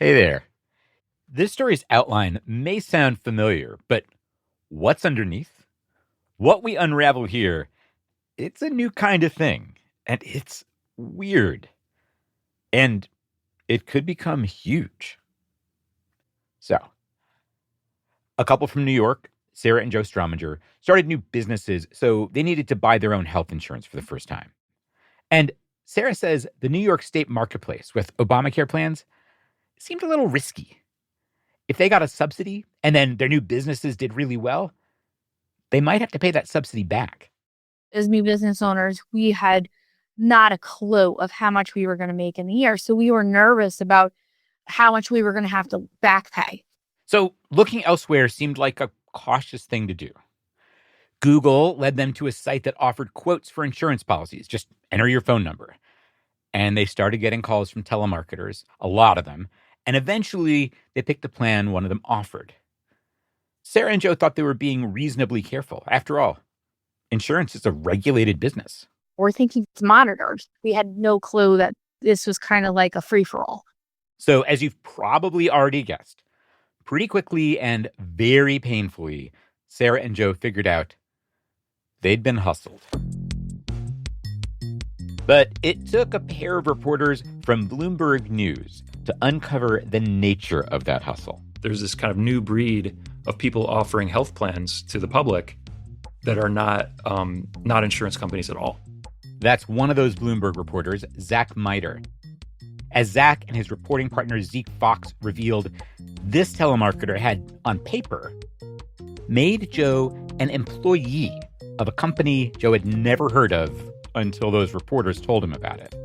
Hey there. This story's outline may sound familiar, but what's underneath? What we unravel here, it's a new kind of thing, and it's weird, and it could become huge. So, a couple from New York, Sarah and Joe Strominger, started new businesses, so they needed to buy their own health insurance for the first time. And Sarah says the New York State marketplace with Obamacare plans seemed a little risky. If they got a subsidy and then their new businesses did really well, they might have to pay that subsidy back. As new business owners, we had not a clue of how much we were going to make in the year. So we were nervous about how much we were going to have to back pay. So looking elsewhere seemed like a cautious thing to do. Google led them to a site that offered quotes for insurance policies. Just enter your phone number. And they started getting calls from telemarketers, a lot of them. And eventually they picked the plan one of them offered. Sarah and Joe thought they were being reasonably careful. After all, insurance is a regulated business. We're thinking it's monitored. We had no clue that this was kind of like a free-for-all. So as you've probably already guessed, pretty quickly and very painfully, Sarah and Joe figured out they'd been hustled. But it took a pair of reporters from Bloomberg News to uncover the nature of that hustle. There's this kind of new breed of people offering health plans to the public that are not insurance companies at all. That's one of those Bloomberg reporters, Zach Miter. As Zach and his reporting partner Zeke Faux revealed, this telemarketer had, on paper, made Joe an employee of a company Joe had never heard of until those reporters told him about it.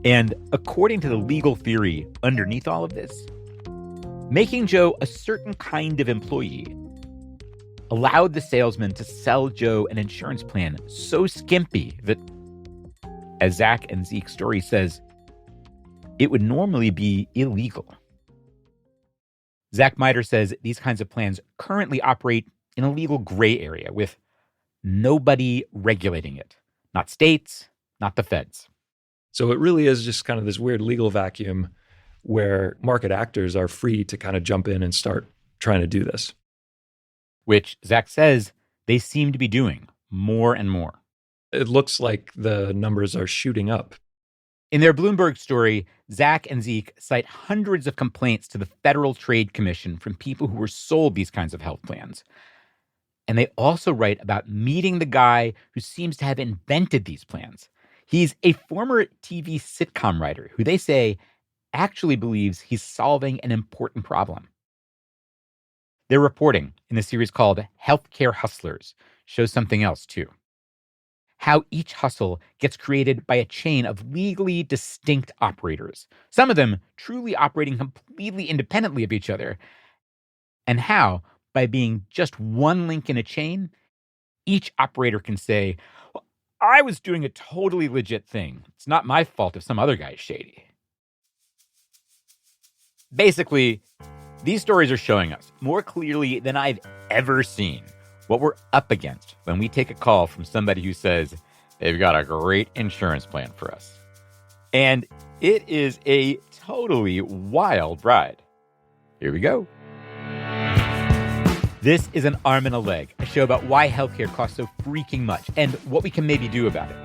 And according to the legal theory underneath all of this, making Joe a certain kind of employee allowed the salesman to sell Joe an insurance plan so skimpy that, as Zach and Zeke's story says, it would normally be illegal. Zach Miter says these kinds of plans currently operate in a legal gray area with nobody regulating it. Not states, not the feds. So it really is just kind of this weird legal vacuum where market actors are free to kind of jump in and start trying to do this. Which Zach says they seem to be doing more and more. It looks like the numbers are shooting up. In their Bloomberg story, Zach and Zeke cite hundreds of complaints to the Federal Trade Commission from people who were sold these kinds of health plans. And they also write about meeting the guy who seems to have invented these plans. He's a former TV sitcom writer who they say actually believes he's solving an important problem. Their reporting in the series called Healthcare Hustlers shows something else too. How each hustle gets created by a chain of legally distinct operators, some of them truly operating completely independently of each other, and how, by being just one link in a chain, each operator can say, well, I was doing a totally legit thing. It's not my fault if some other guy is shady. Basically, these stories are showing us more clearly than I've ever seen what we're up against when we take a call from somebody who says they've got a great insurance plan for us. And it is a totally wild ride. Here we go. This is An Arm and a Leg, a show about why healthcare costs so freaking much and what we can maybe do about it.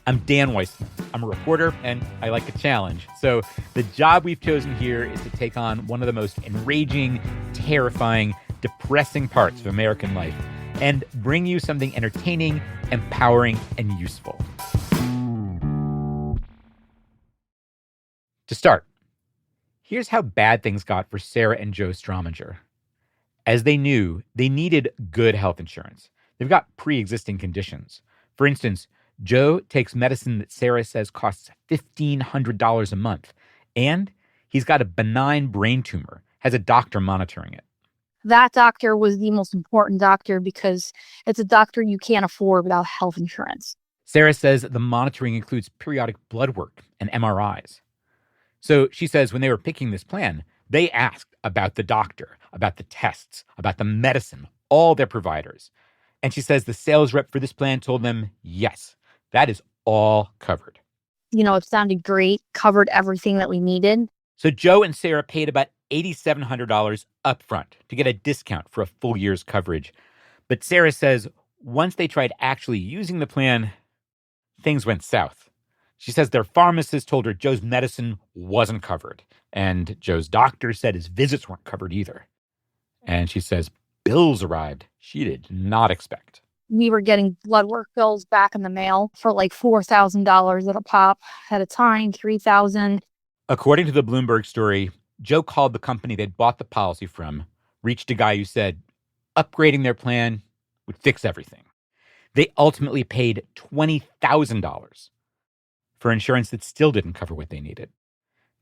I'm Dan Weissman. I'm a reporter and I like a challenge. So the job we've chosen here is to take on one of the most enraging, terrifying, depressing parts of American life and bring you something entertaining, empowering, and useful. To start, here's how bad things got for Sarah and Joe Strominger. As they knew, they needed good health insurance. They've got pre-existing conditions. For instance, Joe takes medicine that Sarah says costs $1,500 a month, and he's got a benign brain tumor, has a doctor monitoring it. That doctor was the most important doctor because it's a doctor you can't afford without health insurance. Sarah says the monitoring includes periodic blood work and MRIs. So she says when they were picking this plan, they asked about the doctor, about the tests, about the medicine, all their providers. And she says the sales rep for this plan told them, yes, that is all covered. You know, it sounded great, covered everything that we needed. So Joe and Sarah paid about $8,700 upfront to get a discount for a full year's coverage. But Sarah says once they tried actually using the plan, things went south. She says their pharmacist told her Joe's medicine wasn't covered, and Joe's doctor said his visits weren't covered either. And she says bills arrived she did not expect. We were getting blood work bills back in the mail for like $4,000 at a pop at a time, $3,000. According to the Bloomberg story, Joe called the company they'd bought the policy from, reached a guy who said upgrading their plan would fix everything. They ultimately paid $20,000 for insurance that still didn't cover what they needed.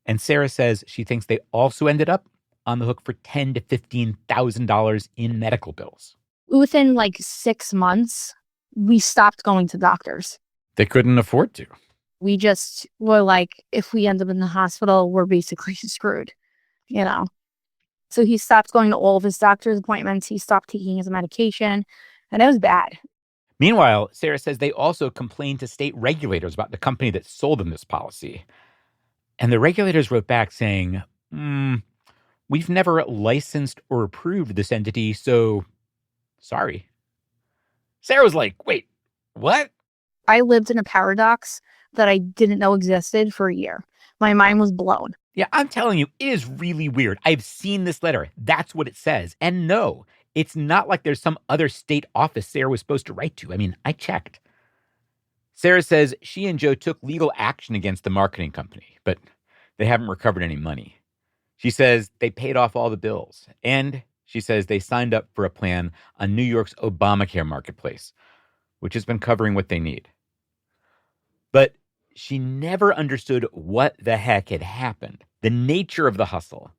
And Sarah says she thinks they also ended up on the hook for $10,000 to $15,000 in medical bills. Within like 6 months, we stopped going to doctors. They couldn't afford to. We just were like, if we end up in the hospital, we're basically screwed, you know? So he stopped going to all of his doctor's appointments. He stopped taking his medication, and it was bad. Meanwhile, Sarah says they also complained to state regulators about the company that sold them this policy. And the regulators wrote back saying, we've never licensed or approved this entity, so sorry. Sarah was like, wait, what? I lived in a paradox that I didn't know existed for a year. My mind was blown. Yeah, I'm telling you, it is really weird. I've seen this letter. That's what it says. And no, it's not like there's some other state office Sarah was supposed to write to. I mean, I checked. Sarah says she and Joe took legal action against the marketing company, but they haven't recovered any money. She says they paid off all the bills. And she says they signed up for a plan on New York's Obamacare marketplace, which has been covering what they need. But she never understood what the heck had happened, the nature of the hustle,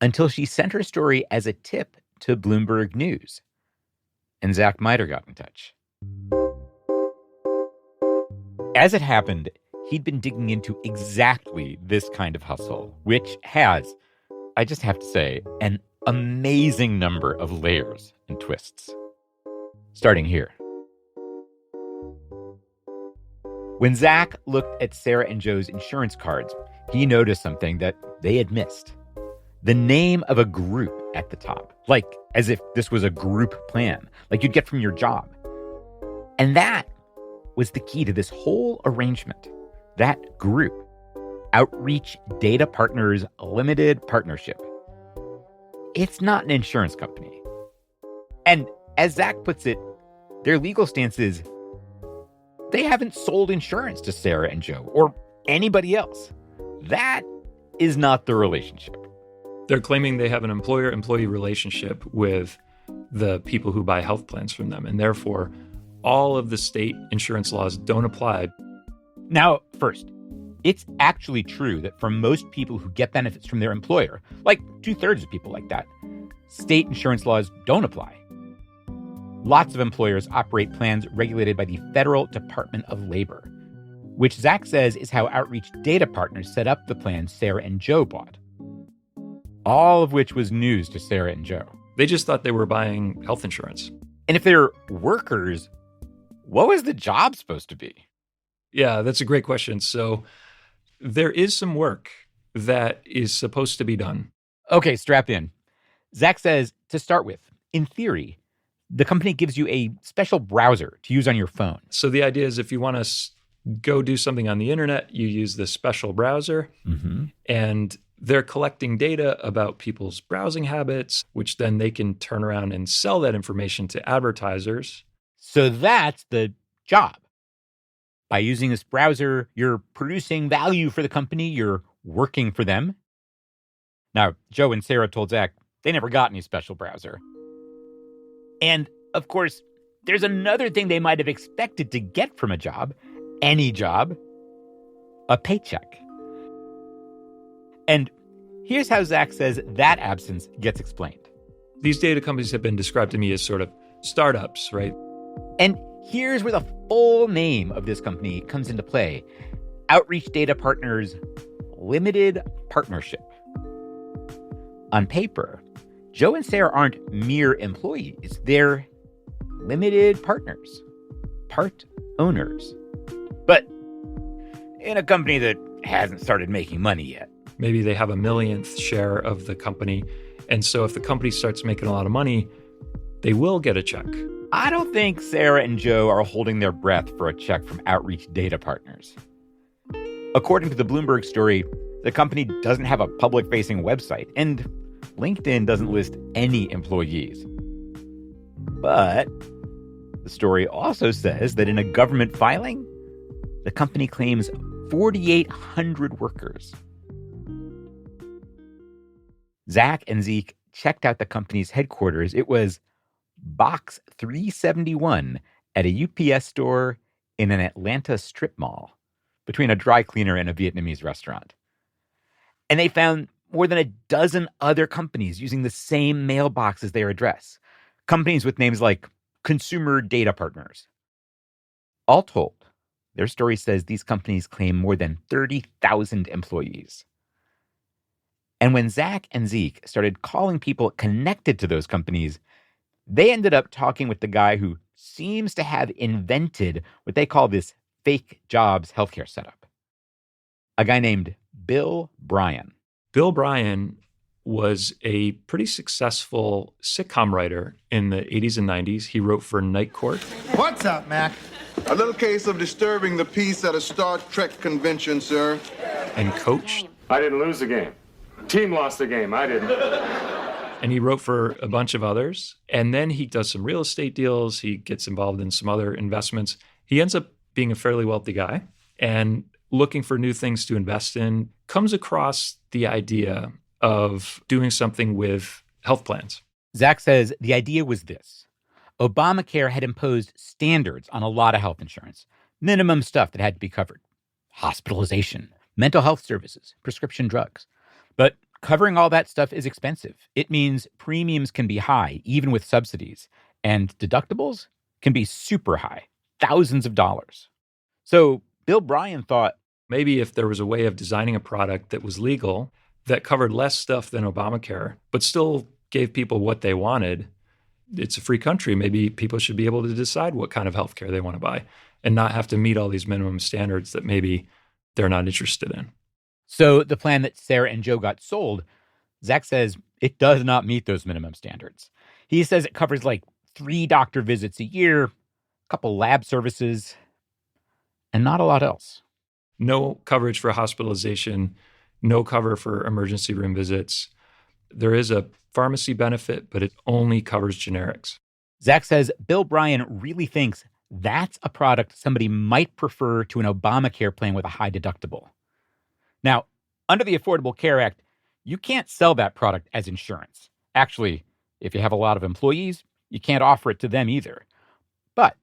until she sent her story as a tip to Bloomberg News. And Zach Miter got in touch. As it happened, he'd been digging into exactly this kind of hustle, which has, I just have to say, an amazing number of layers and twists. Starting here. When Zach looked at Sarah and Joe's insurance cards, he noticed something that they had missed. The name of a group at the top, like as if this was a group plan, like you'd get from your job. And that was the key to this whole arrangement. That group, Outreach Data Partners Limited Partnership. It's not an insurance company. And as Zach puts it, their legal stance is they haven't sold insurance to Sarah and Joe or anybody else. That is not the relationship. They're claiming they have an employer-employee relationship with the people who buy health plans from them, and therefore all of the state insurance laws don't apply. Now, first, it's actually true that for most people who get benefits from their employer, like 2/3 of people like that, state insurance laws don't apply. Lots of employers operate plans regulated by the Federal Department of Labor, which Zach says is how Outreach Data Partners set up the plans Sarah and Joe bought. All of which was news to Sarah and Joe. They just thought they were buying health insurance. And if they're workers, what was the job supposed to be? Yeah, that's a great question. So there is some work that is supposed to be done. Okay, strap in. Zach says, to start with, in theory, the company gives you a special browser to use on your phone. So the idea is if you want to go do something on the internet, you use this special browser, and they're collecting data about people's browsing habits, which then they can turn around and sell that information to advertisers. So that's the job. By using this browser, you're producing value for the company, you're working for them. Now, Joe and Sarah told Zach they never got any special browser. And, of course, there's another thing they might have expected to get from a job, any job, a paycheck. And here's how Zach says that absence gets explained. These data companies have been described to me as sort of startups, right? And here's where the full name of this company comes into play. Outreach Data Partners Limited Partnership. On paper, Joe and Sarah aren't mere employees. They're limited partners, part owners. But in a company that hasn't started making money yet. Maybe they have a millionth share of the company. And so if the company starts making a lot of money, they will get a check. I don't think Sarah and Joe are holding their breath for a check from Outreach Data Partners. According to the Bloomberg story, the company doesn't have a public-facing website, and LinkedIn doesn't list any employees. But the story also says that in a government filing, the company claims 4,800 workers. Zach and Zeke checked out the company's headquarters. It was Box 371 at a UPS store in an Atlanta strip mall between a dry cleaner and a Vietnamese restaurant. And they found more than a dozen other companies using the same mailbox as their address. Companies with names like Consumer Data Partners. All told, their story says these companies claim more than 30,000 employees. And when Zach and Zeke started calling people connected to those companies, they ended up talking with the guy who seems to have invented what they call this fake jobs healthcare setup. A guy named Bill Bryan. Bill Bryan was a pretty successful sitcom writer in the 80s and 90s. He wrote for Night Court. What's up, Mac? A little case of disturbing the peace at a Star Trek convention, sir. And Coach. I didn't lose the game. Team lost the game. I didn't. And he wrote for a bunch of others. And then he does some real estate deals. He gets involved in some other investments. He ends up being a fairly wealthy guy and looking for new things to invest in, comes across the idea of doing something with health plans. Zach says the idea was this. Obamacare had imposed standards on a lot of health insurance, minimum stuff that had to be covered. Hospitalization, mental health services, prescription drugs. But covering all that stuff is expensive. It means premiums can be high, even with subsidies, and deductibles can be super high, thousands of dollars. So Bill Bryan thought, maybe if there was a way of designing a product that was legal, that covered less stuff than Obamacare, but still gave people what they wanted, it's a free country. Maybe people should be able to decide what kind of healthcare they want to buy and not have to meet all these minimum standards that maybe they're not interested in. So the plan that Sarah and Joe got sold, Zach says it does not meet those minimum standards. He says it covers like 3 doctor visits a year, a couple lab services, and not a lot else. No coverage for hospitalization, no cover for emergency room visits. There is a pharmacy benefit, but it only covers generics. Zach says Bill Bryan really thinks that's a product somebody might prefer to an Obamacare plan with a high deductible. Now, under the Affordable Care Act, you can't sell that product as insurance. Actually, if you have a lot of employees, you can't offer it to them either. But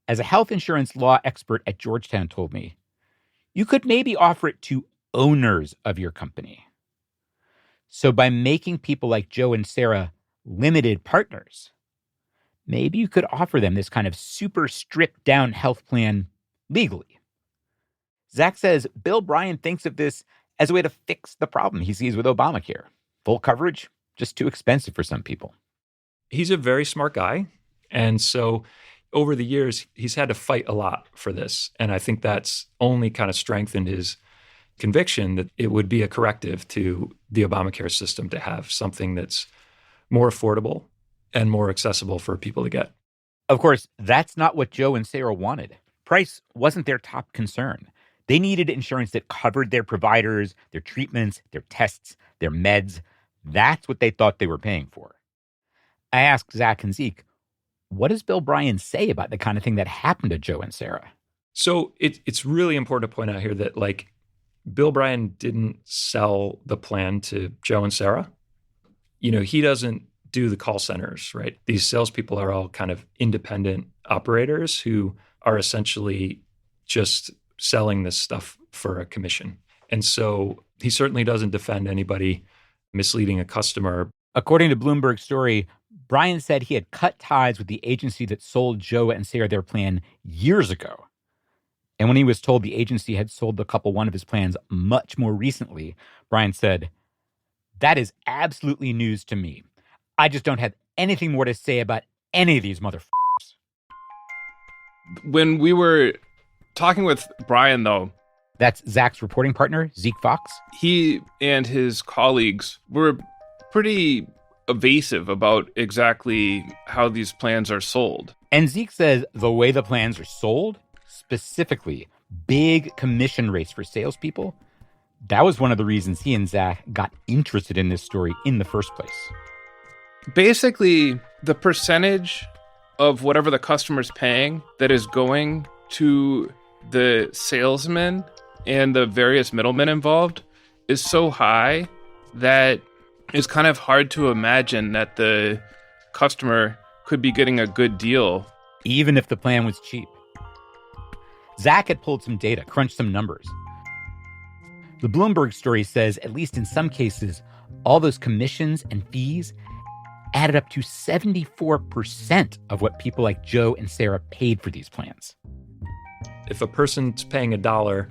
as a health insurance law expert at Georgetown told me, you could maybe offer it to owners of your company. So by making people like Joe and Sarah limited partners, maybe you could offer them this kind of super stripped down health plan legally. Zach says Bill Bryan thinks of this as a way to fix the problem he sees with Obamacare. Full coverage, just too expensive for some people. He's a very smart guy. And so over the years, he's had to fight a lot for this. And I think that's only kind of strengthened his conviction that it would be a corrective to the Obamacare system to have something that's more affordable and more accessible for people to get. Of course, that's not what Joe and Sarah wanted. Price wasn't their top concern. They needed insurance that covered their providers, their treatments, their tests, their meds. That's what they thought they were paying for. I asked Zach and Zeke, what does Bill Bryan say about the kind of thing that happened to Joe and Sarah? So it's really important to point out here that Bill Bryan didn't sell the plan to Joe and Sarah. He doesn't do the call centers, right? These salespeople are all kind of independent operators who are essentially just selling this stuff for a commission. And so he certainly doesn't defend anybody misleading a customer. According to Bloomberg's story, Bryan said he had cut ties with the agency that sold Joe and Sarah their plan years ago. And when he was told the agency had sold the couple one of his plans much more recently, Bryan said, "That is absolutely news to me. I just don't have anything more to say about any of these motherfuckers." When we were talking with Bryan, though, That's Zach's reporting partner, Zeke Fox. He and his colleagues were pretty evasive about exactly how these plans are sold. And Zeke says the way the plans are sold, specifically big commission rates for salespeople, that was one of the reasons he and Zach got interested in this story in the first place. Basically, the percentage of whatever the customer's paying that is going to the salesman and the various middlemen involved is so high that it's kind of hard to imagine that the customer could be getting a good deal. Even if the plan was cheap. Zach had pulled some data, crunched some numbers. The Bloomberg story says, at least in some cases, all those commissions and fees added up to 74% of what people like Joe and Sarah paid for these plans. If a person's paying $1,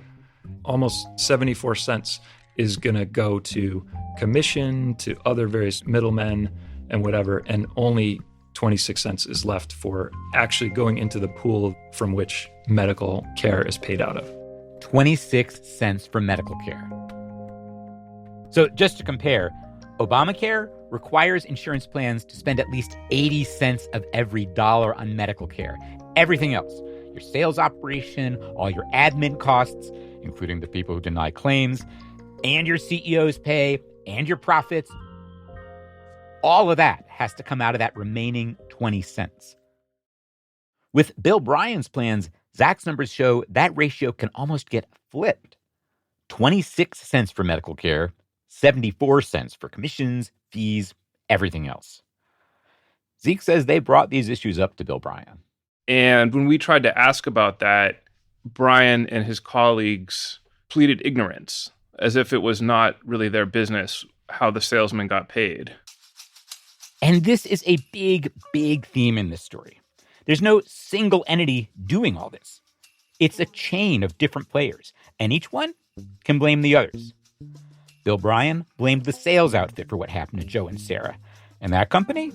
almost 74 cents is going to go to commission, to other various middlemen and whatever, and only 26 cents is left for actually going into the pool from which medical care is paid out of. 26 cents for medical care. So just to compare, Obamacare requires insurance plans to spend at least 80 cents of every dollar on medical care. Everything else, your sales operation, all your admin costs, including the people who deny claims, and your CEO's pay, and your profits, all of that has to come out of that remaining 20 cents. With Bill Bryan's plans, Zach's numbers show that ratio can almost get flipped. 26 cents for medical care, 74 cents for commissions, fees, everything else. Zeke says they brought these issues up to Bill Bryan. And when we tried to ask about that, Bryan and his colleagues pleaded ignorance, as if it was not really their business how the salesman got paid. And this is a big, big theme in this story. There's no single entity doing all this. It's a chain of different players, and each one can blame the others. Bill Bryan blamed the sales outfit for what happened to Joe and Sarah. And that company?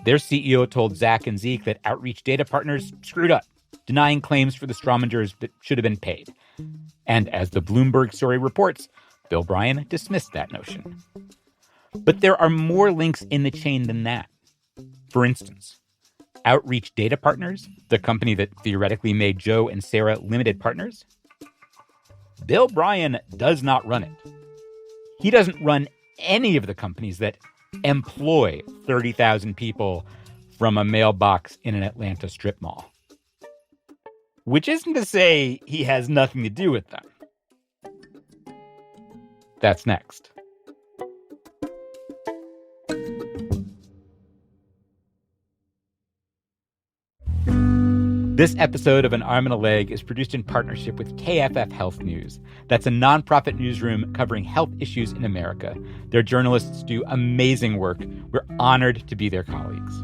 Their CEO told Zach and Zeke that Outreach Data Partners screwed up, denying claims for the Stromingers that should have been paid. And as the Bloomberg story reports, Bill Bryan dismissed that notion. But there are more links in the chain than that. For instance, Outreach Data Partners, the company that theoretically made Joe and Sarah limited partners, Bill Bryan does not run it. He doesn't run any of the companies that employ 30,000 people from a mailbox in an Atlanta strip mall. Which isn't to say he has nothing to do with them. That's next. This episode of An Arm and a Leg is produced in partnership with KFF Health News. That's a nonprofit newsroom covering health issues in America. Their journalists do amazing work. We're honored to be their colleagues.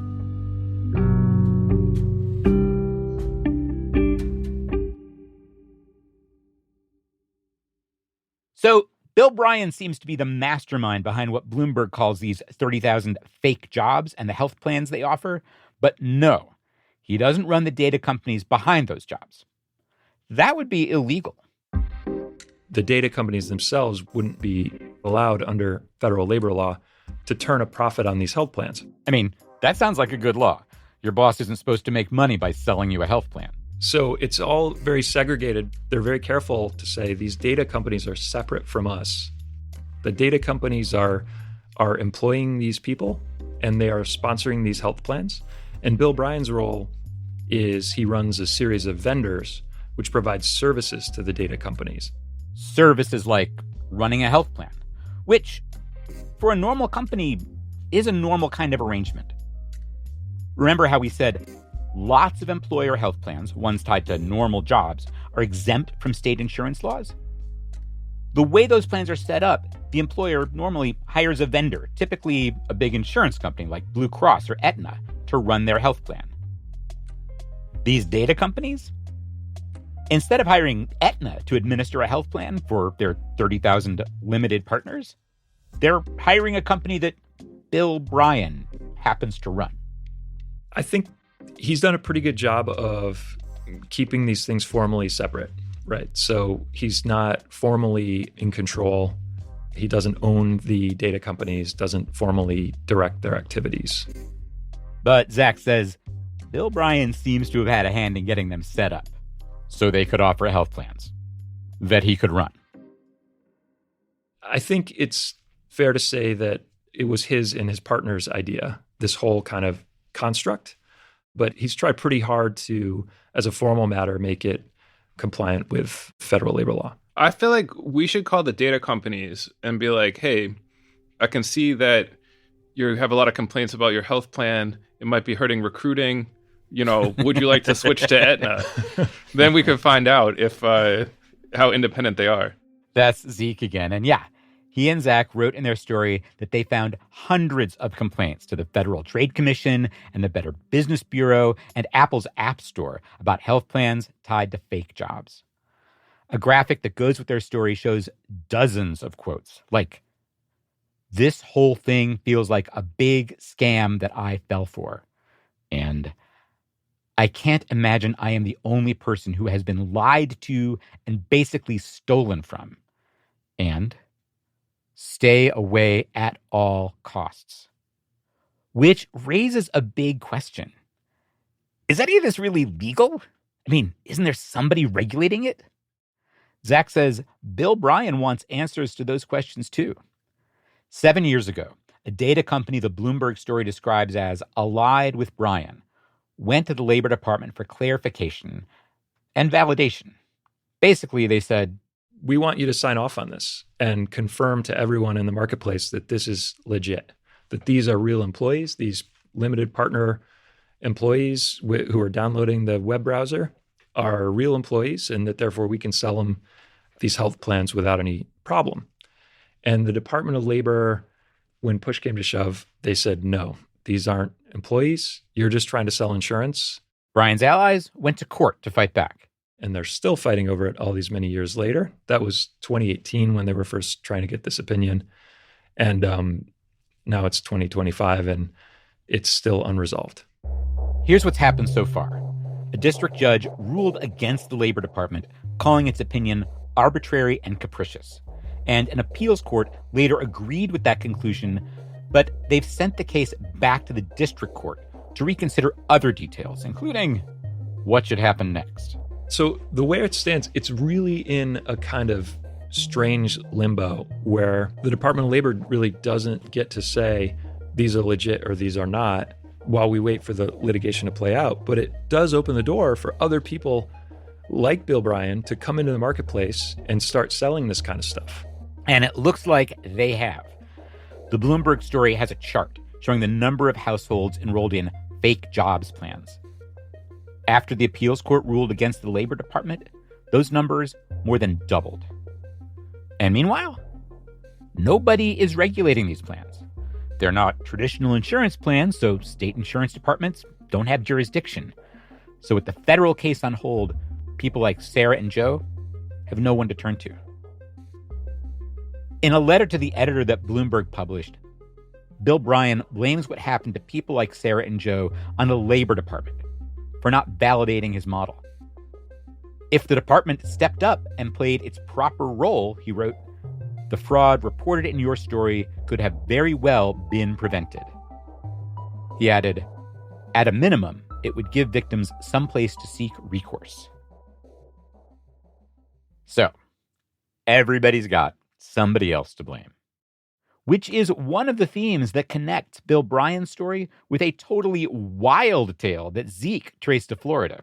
So, Bill Bryan seems to be the mastermind behind what Bloomberg calls these 30,000 fake jobs and the health plans they offer. But no, he doesn't run the data companies behind those jobs. That would be illegal. The data companies themselves wouldn't be allowed under federal labor law to turn a profit on these health plans. I mean, that sounds like a good law. Your boss isn't supposed to make money by selling you a health plan. So it's all very segregated. They're very careful to say these data companies are separate from us. The data companies are employing these people and they are sponsoring these health plans. And Bill Bryan's role is he runs a series of vendors which provide services to the data companies. Services like running a health plan, which for a normal company is a normal kind of arrangement. Remember how we said lots of employer health plans, ones tied to normal jobs, are exempt from state insurance laws? The way those plans are set up, the employer normally hires a vendor, typically a big insurance company like Blue Cross or Aetna, to run their health plan. These data companies, instead of hiring Aetna to administer a health plan for their 30,000 limited partners, they're hiring a company that Bill Bryan happens to run. I think he's done a pretty good job of keeping these things formally separate. Right. So he's not formally in control. He doesn't own the data companies, doesn't formally direct their activities. But Zach says Bill Bryan seems to have had a hand in getting them set up so they could offer health plans that he could run. I think it's fair to say that it was his and his partner's idea, this whole kind of construct. But he's tried pretty hard to, as a formal matter, make it compliant with federal labor law. I feel like we should call the data companies and be like, hey, I can see that you have a lot of complaints about your health plan. It might be hurting recruiting. Would you like to switch to Aetna? Then we could find out if how independent they are. That's Zeke again. And yeah, he and Zach wrote in their story that they found hundreds of complaints to the Federal Trade Commission and the Better Business Bureau and Apple's App Store about health plans tied to fake jobs. A graphic that goes with their story shows dozens of quotes like, "This whole thing feels like a big scam that I fell for." And "I can't imagine I am the only person who has been lied to and basically stolen from." And "Stay away at all costs." Which raises a big question. Is any of this really legal? I mean, isn't there somebody regulating it? Zach says Bill Bryan wants answers to those questions too. 7 years ago, a data company the Bloomberg story describes as allied with Bryan went to the Labor Department for clarification and validation. Basically, they said, we want you to sign off on this and confirm to everyone in the marketplace that this is legit, that these are real employees, these limited partner employees who are downloading the web browser are real employees, and that therefore we can sell them these health plans without any problem. And the Department of Labor, when push came to shove, they said, no, these aren't employees. You're just trying to sell insurance. Bryan's allies went to court to fight back. And they're still fighting over it all these many years later. That was 2018 when they were first trying to get this opinion. And now it's 2025 and it's still unresolved. Here's what's happened so far. A district judge ruled against the Labor Department, calling its opinion arbitrary and capricious. And an appeals court later agreed with that conclusion, but they've sent the case back to the district court to reconsider other details, including what should happen next. So the way it stands, it's really in a kind of strange limbo where the Department of Labor really doesn't get to say these are legit or these are not while we wait for the litigation to play out. But it does open the door for other people like Bill Bryan to come into the marketplace and start selling this kind of stuff. And it looks like they have. The Bloomberg story has a chart showing the number of households enrolled in fake jobs plans. After the appeals court ruled against the Labor Department, those numbers more than doubled. And meanwhile, nobody is regulating these plans. They're not traditional insurance plans, so state insurance departments don't have jurisdiction. So with the federal case on hold, people like Sarah and Joe have no one to turn to. In a letter to the editor that Bloomberg published, Bill Bryan blames what happened to people like Sarah and Joe on the Labor Department for not validating his model. If the department stepped up and played its proper role, he wrote, the fraud reported in your story could have very well been prevented. He added, at a minimum, it would give victims some place to seek recourse. So, everybody's got somebody else to blame, which is one of the themes that connects Bill Bryan's story with a totally wild tale that Zeke traced to Florida,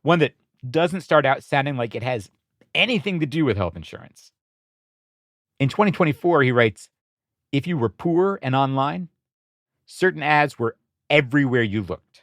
one that doesn't start out sounding like it has anything to do with health insurance. In 2024, he writes, if you were poor and online, certain ads were everywhere you looked.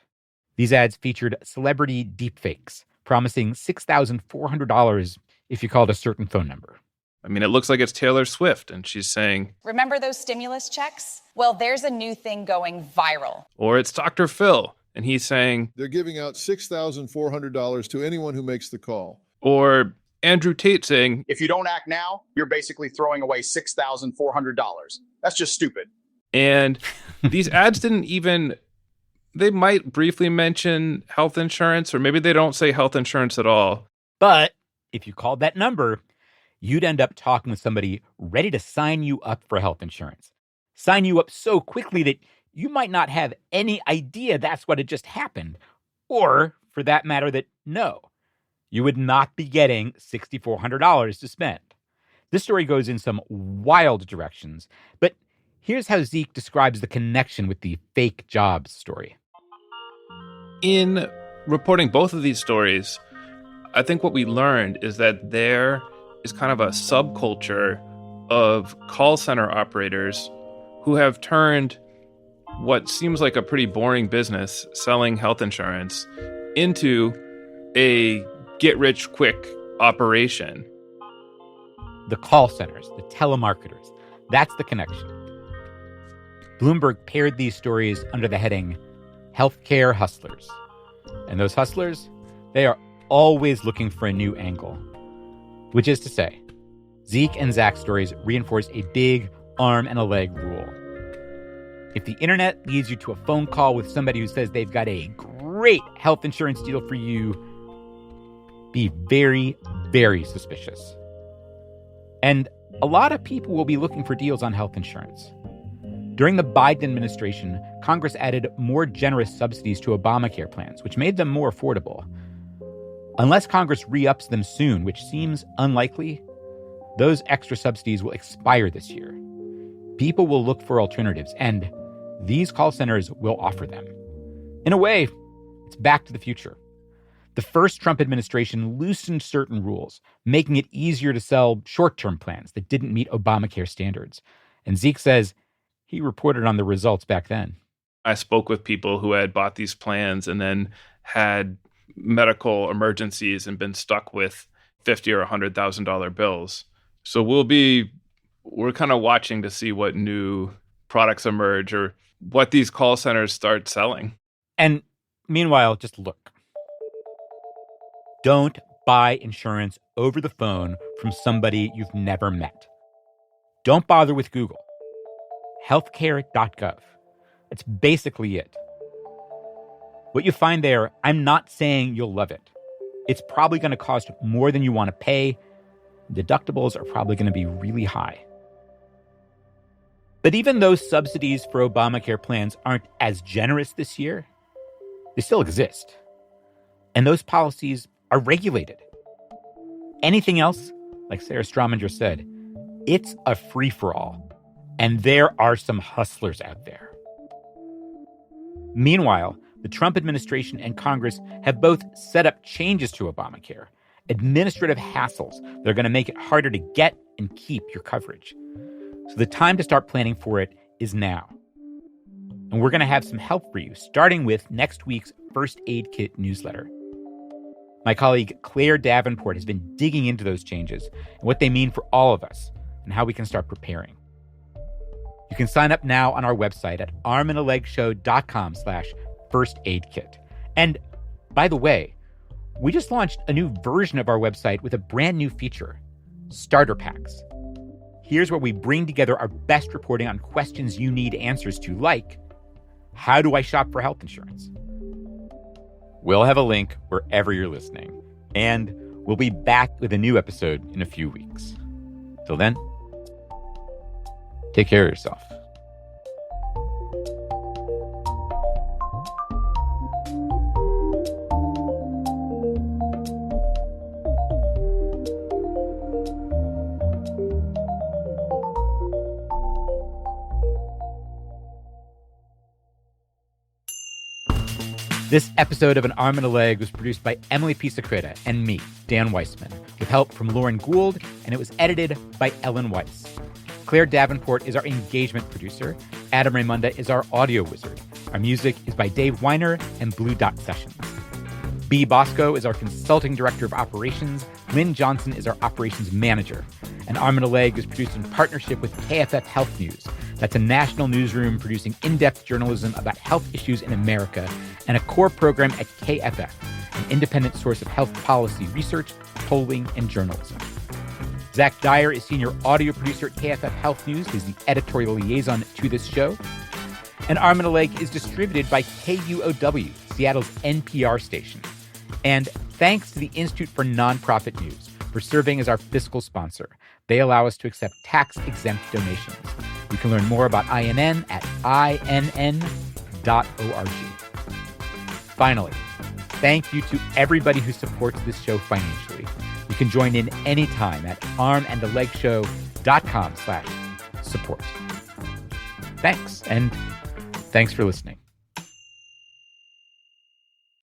These ads featured celebrity deepfakes, promising $6,400 if you called a certain phone number. I mean, it looks like it's Taylor Swift, and she's saying, remember those stimulus checks? Well, there's a new thing going viral. Or it's Dr. Phil, and he's saying, they're giving out $6,400 to anyone who makes the call. Or Andrew Tate saying, if you don't act now, you're basically throwing away $6,400. That's just stupid. And these ads didn't even, they might briefly mention health insurance, or maybe they don't say health insurance at all. But if you called that number, you'd end up talking with somebody ready to sign you up for health insurance. Sign you up so quickly that you might not have any idea that's what had just happened. Or, for that matter, that no, you would not be getting $6,400 to spend. This story goes in some wild directions, but here's how Zeke describes the connection with the fake jobs story. In reporting both of these stories, I think what we learned is that there is kind of a subculture of call center operators who have turned what seems like a pretty boring business, selling health insurance, into a get-rich-quick operation. The call centers, the telemarketers, that's the connection. Bloomberg paired these stories under the heading Healthcare Hustlers. And those hustlers, they are always looking for a new angle. Which is to say, Zeke and Zach's stories reinforce a big arm and a leg rule. If the internet leads you to a phone call with somebody who says they've got a great health insurance deal for you, be very, very suspicious. And a lot of people will be looking for deals on health insurance. During the Biden administration, Congress added more generous subsidies to Obamacare plans, which made them more affordable. Unless Congress re-ups them soon, which seems unlikely, those extra subsidies will expire this year. People will look for alternatives, and these call centers will offer them. In a way, it's back to the future. The first Trump administration loosened certain rules, making it easier to sell short-term plans that didn't meet Obamacare standards. And Zeke says he reported on the results back then. I spoke with people who had bought these plans and then had medical emergencies and been stuck with $50,000 or $100,000 bills. So we're kind of watching to see what new products emerge or what these call centers start selling. And meanwhile, just look. Don't buy insurance over the phone from somebody you've never met. Don't bother with Google. Healthcare.gov. That's basically it. What you find there, I'm not saying you'll love it. It's probably going to cost more than you want to pay. Deductibles are probably going to be really high. But even though subsidies for Obamacare plans aren't as generous this year, they still exist. And those policies are regulated. Anything else, like Sarah Strominger said, it's a free-for-all. And there are some hustlers out there. Meanwhile, the Trump administration and Congress have both set up changes to Obamacare, administrative hassles that are going to make it harder to get and keep your coverage. So the time to start planning for it is now. And we're going to have some help for you, starting with next week's First Aid Kit newsletter. My colleague Claire Davenport has been digging into those changes and what they mean for all of us and how we can start preparing. You can sign up now on our website at armandalegshow.com/firstaidkit. And by the way, we just launched a new version of our website with a brand new feature, Starter Packs. Here's where we bring together our best reporting on questions you need answers to, like, how do I shop for health insurance? We'll have a link wherever you're listening. And we'll be back with a new episode in a few weeks. Till then, take care of yourself. This episode of An Arm and a Leg was produced by Emily Pisacreta and me, Dan Weissman, with help from Lauren Gould, and it was edited by Ellen Weiss. Claire Davenport is our engagement producer. Adam Raimunda is our audio wizard. Our music is by Dave Weiner and Blue Dot Sessions. B. Bosco is our consulting director of operations. Lynn Johnson is our operations manager. And Arm and a Leg is produced in partnership with KFF Health News. That's a national newsroom producing in-depth journalism about health issues in America and a core program at KFF, an independent source of health policy research, polling, and journalism. Zach Dyer is senior audio producer at KFF Health News. He's the editorial liaison to this show. And Arm and a Leg is distributed by KUOW, Seattle's NPR station. And thanks to the Institute for Nonprofit News for serving as our fiscal sponsor. They allow us to accept tax-exempt donations. You can learn more about INN at inn.org. Finally, thank you to everybody who supports this show financially. You can join in anytime at armandalegshow.com/support. Thanks, and thanks for listening.